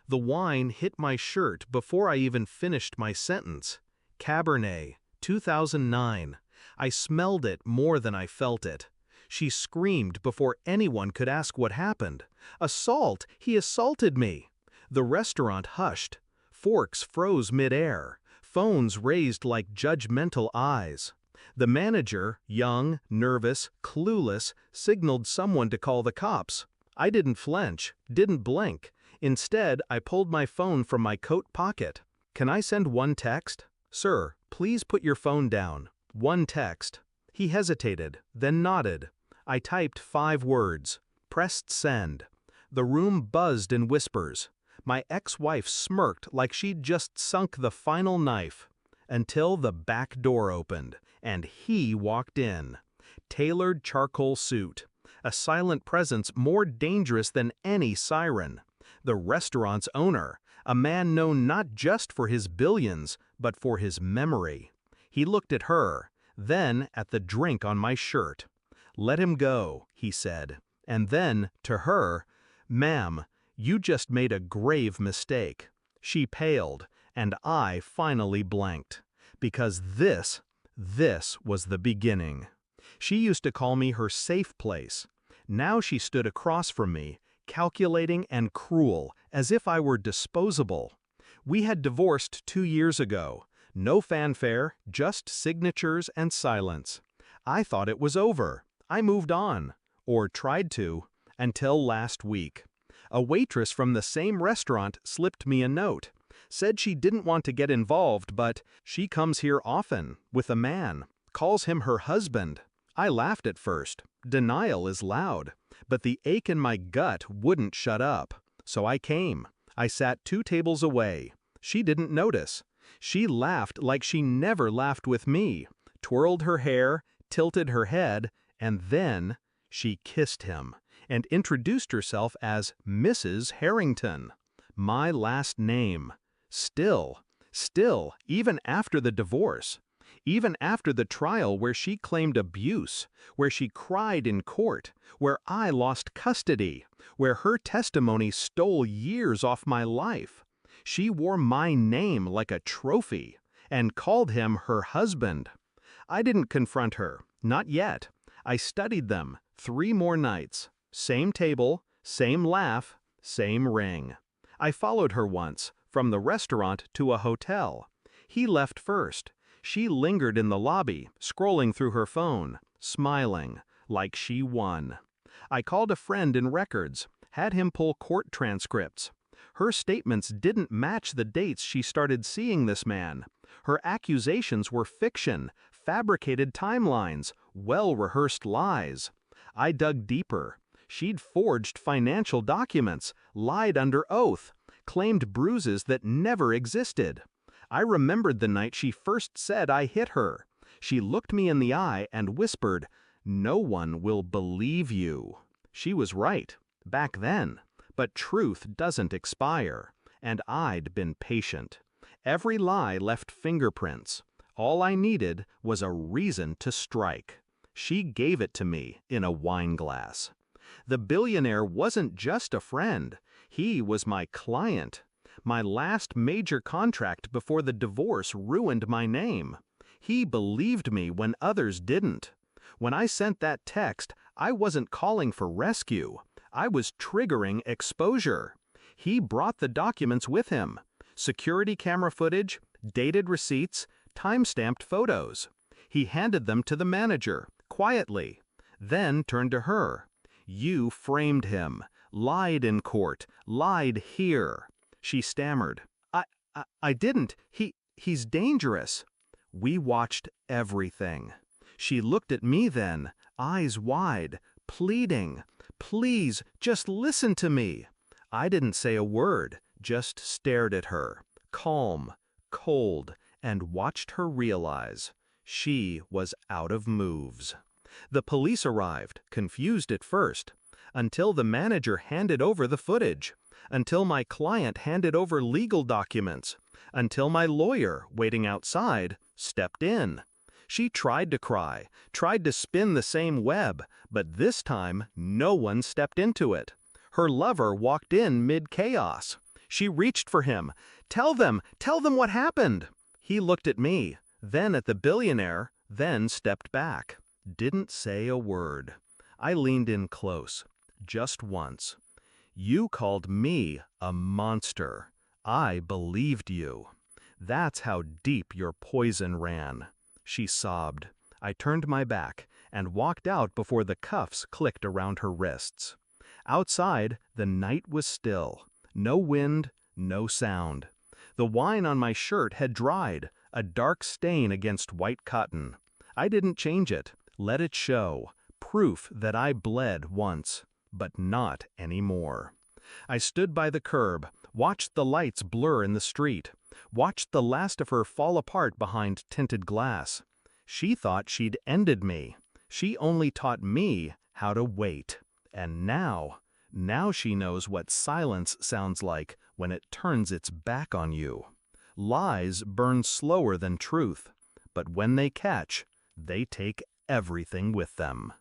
The wine hit my shirt before I even finished my sentence. Cabernet, 2009. I smelled it more than I felt it. She screamed before anyone could ask what happened. Assault! He assaulted me! The restaurant hushed. Forks froze mid-air. Phones raised like judgmental eyes. The manager, young, nervous, clueless, signaled someone to call the cops. I didn't flinch, didn't blink. Instead, I pulled my phone from my coat pocket. "Can I send one text?" "Sir, please put your phone down. One text." He hesitated, then nodded. I typed 5 words. Pressed send. The room buzzed in whispers. My ex-wife smirked like she'd just sunk the final knife. Until the back door opened, and he walked in. Tailored charcoal suit. A silent presence more dangerous than any siren. The restaurant's owner, a man known not just for his billions, but for his memory. He looked at her, then at the drink on my shirt. "Let him go," he said. And then, to her, "Ma'am, you just made a grave mistake." She paled, and I finally blanked. Because this was the beginning. She used to call me her safe place. Now she stood across from me, calculating and cruel, as if I were disposable. We had divorced 2 years ago. No fanfare, just signatures and silence. I thought it was over. I moved on, or tried to, until last week. A waitress from the same restaurant slipped me a note. Said she didn't want to get involved, but she comes here often, with a man, calls him her husband. I laughed at first. Denial is loud. But the ache in my gut wouldn't shut up. So I came. I sat 2 tables away. She didn't notice. She laughed like she never laughed with me, twirled her hair, tilted her head, and then she kissed him, and introduced herself as Mrs. Harrington. My last name. Still, even after the divorce, even after the trial where she claimed abuse, where she cried in court, where I lost custody, where her testimony stole years off my life, she wore my name like a trophy and called him her husband. I didn't confront her, not yet. I studied them 3 more nights. Same table, same laugh, same ring. I followed her once, from the restaurant to a hotel. He left first. She lingered in the lobby, scrolling through her phone, smiling, like she won. I called a friend in records, had him pull court transcripts. Her statements didn't match the dates she started seeing this man. Her accusations were fiction, fabricated timelines, well-rehearsed lies. I dug deeper. She'd forged financial documents, lied under oath, claimed bruises that never existed. I remembered the night she first said I hit her. She looked me in the eye and whispered, "No one will believe you." She was right, back then. But truth doesn't expire, and I'd been patient. Every lie left fingerprints. All I needed was a reason to strike. She gave it to me in a wine glass. The billionaire wasn't just a friend. He was my client. My last major contract before the divorce ruined my name. He believed me when others didn't. When I sent that text, I wasn't calling for rescue. I was triggering exposure. He brought the documents with him. Security camera footage, dated receipts, time-stamped photos. He handed them to the manager, quietly, then turned to her. "You framed him, lied in court, lied here." She stammered. I didn't. He's dangerous." We watched everything. She looked at me then, eyes wide, pleading. "Please, just listen to me." I didn't say a word, just stared at her, calm, cold, and watched her realize she was out of moves. The police arrived, confused at first, until the manager handed over the footage, until my client handed over legal documents, until my lawyer, waiting outside, stepped in. She tried to cry, tried to spin the same web, but this time no one stepped into it. Her lover walked in mid-chaos. She reached for him. Tell them what happened. He looked at me, then at the billionaire, then stepped back. Didn't say a word. I leaned in close, just once. You called me a monster. I believed you. That's how deep your poison ran. She sobbed. I turned my back and walked out before the cuffs clicked around her wrists. Outside, the night was still. No wind, no sound. The wine on my shirt had dried, a dark stain against white cotton. I didn't change it, let it show, proof that I bled once, but not anymore. I stood by the curb, watched the lights blur in the street, watched the last of her fall apart behind tinted glass. She thought she'd ended me. She only taught me how to wait. And now she knows what silence sounds like when it turns its back on you. Lies burn slower than truth, but when they catch, they take everything with them.